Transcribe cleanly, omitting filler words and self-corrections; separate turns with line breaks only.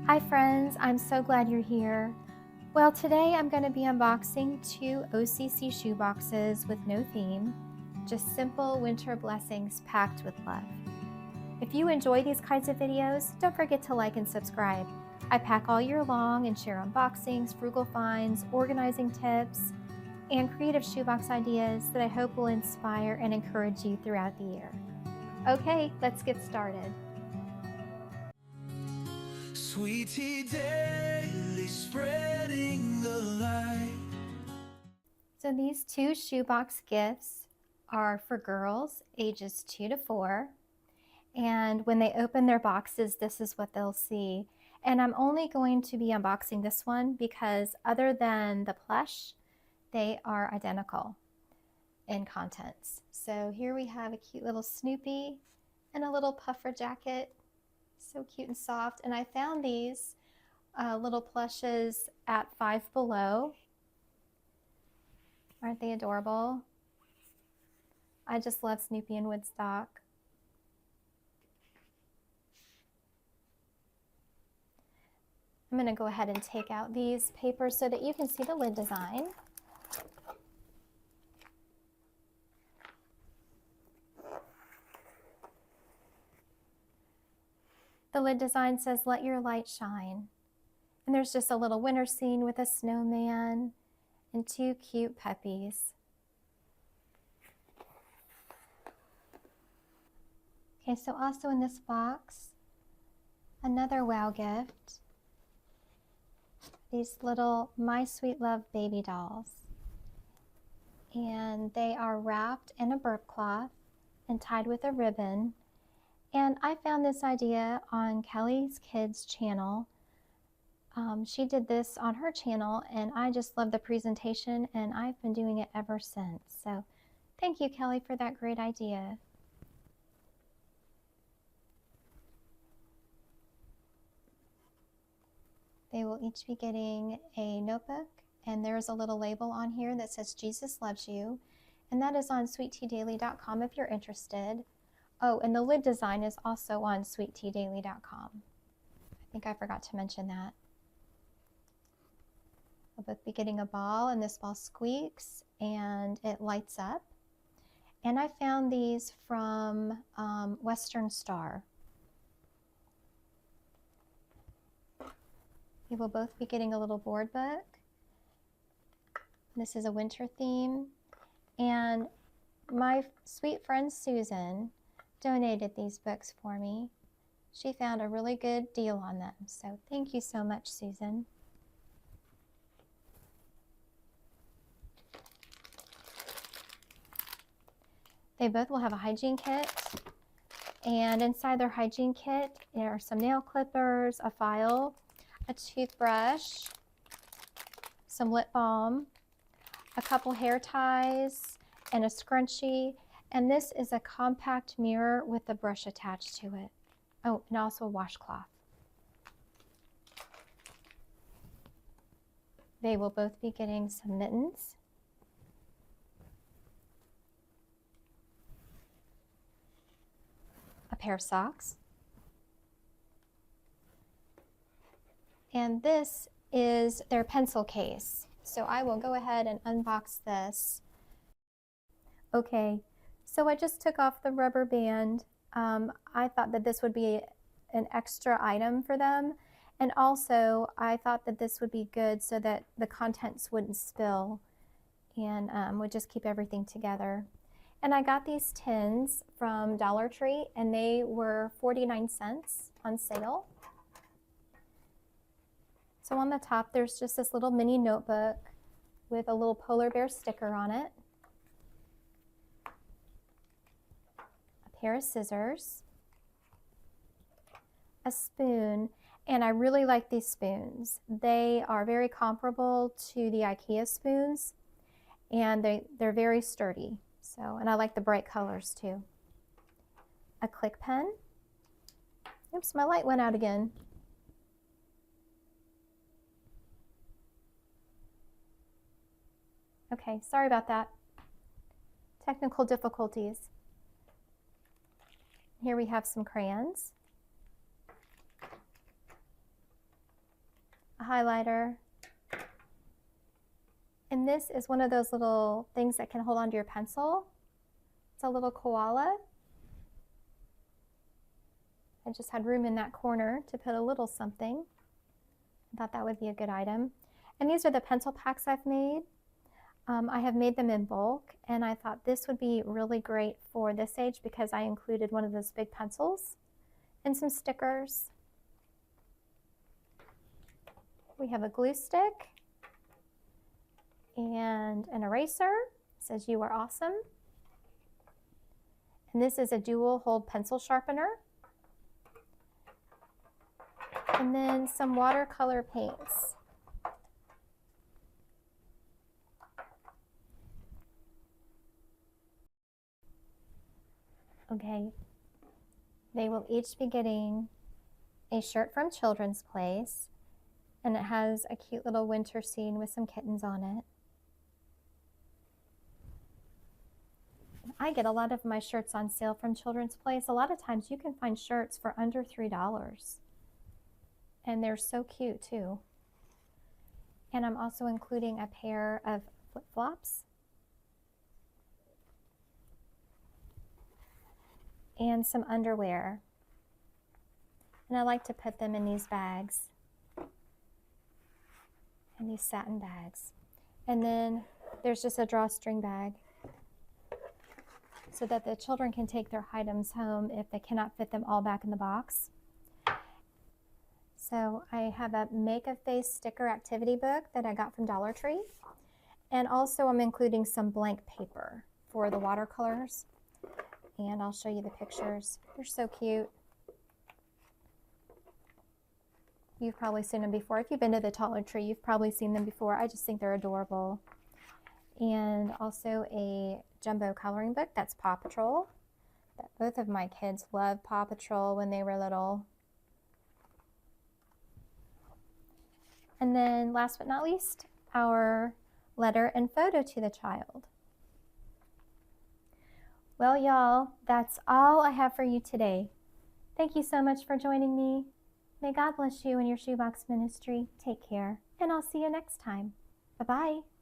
Hi friends, I'm so glad you're here. Well, today I'm going to be unboxing 2 OCC shoeboxes with no theme, just simple winter blessings packed with love. If you enjoy these kinds of videos, don't forget to like and subscribe. I pack all year long and share unboxings, frugal finds, organizing tips, and creative shoebox ideas that I hope will inspire and encourage you throughout the year. Okay, let's get started.
Sweet tea daily, spreading the light.
So these 2 shoebox gifts are for girls ages 2 to 4. And when they open their boxes, this is what they'll see. And I'm only going to be unboxing this one because other than the plush, they are identical in contents. So here we have a cute little Snoopy and a little puffer jacket. So cute and soft. And I found these little plushes at Five Below. Aren't they adorable? I just love Snoopy and Woodstock. I'm going to go ahead and take out these papers so that you can see the lid design. The lid design says, "Let your light shine." And there's just a little winter scene with a snowman and 2 cute puppies. Okay, so also in this box, another wow gift. These little My Sweet Love baby dolls. And they are wrapped in a burp cloth and tied with a ribbon. And I found this idea on Kelly's Kids channel. She did this on her channel and I just love the presentation and I've been doing it ever since. So thank you, Kelly, for that great idea. They will each be getting a notebook, and there's a little label on here that says Jesus loves you, and that is on sweetteadaily.com if you're interested. Oh, and the lid design is also on sweetteadaily.com. I think I forgot to mention that. They'll both be getting a ball, and this ball squeaks and it lights up. And I found these from Western Star. They will both be getting a little board book. This is a winter theme. And my sweet friend Susan donated these books for me. She found a really good deal on them. So thank you so much, Susan. They both will have a hygiene kit. And inside their hygiene kit, there are some nail clippers, a file, a toothbrush, some lip balm, a couple hair ties, and a scrunchie. And this is a compact mirror with a brush attached to it. Oh, and also a washcloth. They will both be getting some mittens. A pair of socks. And this is their pencil case. So I will go ahead and unbox this. Okay, so I just took off the rubber band. I thought that this would be an extra item for them. And also I thought that this would be good so that the contents wouldn't spill and would just keep everything together. And I got these tins from Dollar Tree and they were 49 cents on sale. So on the top, there's just this little mini notebook with a little polar bear sticker on it, a pair of scissors, a spoon, and I really like these spoons. They are very comparable to the IKEA spoons, and they're very sturdy. So, and I like the bright colors too. A click pen. Oops, my light went out again. Okay, sorry about that. Technical difficulties. Here we have some crayons. highlighter. And this is one of those little things that can hold onto your pencil. It's a little koala. I just had room in that corner to put a little something. I thought that would be a good item. And these are the pencil packs I've made. I have made them in bulk, and I thought this would be really great for this age because I included one of those big pencils and some stickers. We have a glue stick and an eraser. It says "You are awesome." And this is a dual hold pencil sharpener. And then some watercolor paints. Okay, they will each be getting a shirt from Children's Place, and it has a cute little winter scene with some kittens on it. I get a lot of my shirts on sale from Children's Place. A lot of times you can find shirts for under $3. And they're so cute too. And I'm also including a pair of flip-flops and some underwear. And I like to put them in these bags, in these satin bags. And then there's just a drawstring bag so that the children can take their items home if they cannot fit them all back in the box. So I have a Make a Face sticker activity book that I got from Dollar Tree. And also I'm including some blank paper for the watercolors. And I'll show you the pictures. They're so cute. You've probably seen them before. If you've been to the Dollar Tree, you've probably seen them before. I just think they're adorable. And also a jumbo coloring book that's Paw Patrol. Both of my kids loved Paw Patrol when they were little. And then last but not least, our letter and photo to the child. Well, y'all, that's all I have for you today. Thank you so much for joining me. May God bless you and your shoebox ministry. Take care, and I'll see you next time. Bye-bye.